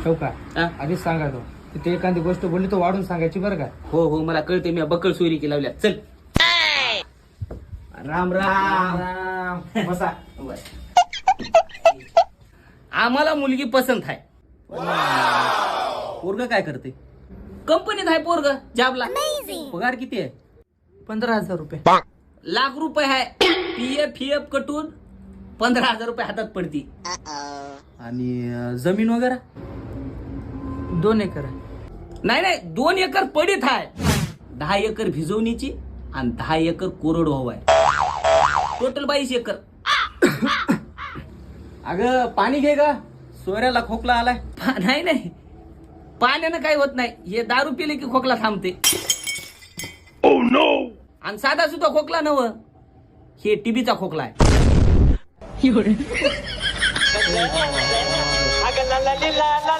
चौका हा? आधीच सांगा तो तिथे एखादी गोष्ट बोलली तो वाढून सांगायची बरं का. हो हो मला कळते, मी बक्कळ सोयरी की लावल्या. चल राम राम. बसा. आम्हाला मुलगी पसंत आहे. पोरग काय करते? कंपनीत आहे पोरग जॉबला. पगार किती आहे? 15,000 रुपये. लाख रुपये आहे. पीएफ कटून 15,000 रुपये हातात पडती. आणि जमीन वगैरे 2 एकर. नाही 2 एकर पडीत आहे. 10 एकर भिजवणीची आणि 10 एकर कोरडवाहू आहे. Total 22 acre. अगं पाणी घे का, सोयऱ्याला खोकला आलाय. नाही पाण्यानं काही होत नाही. हे दारू पिले की खोकला थांबते. आणि साधा सुद्धा खोकला नव, हे टीबीचा खोकला आहे.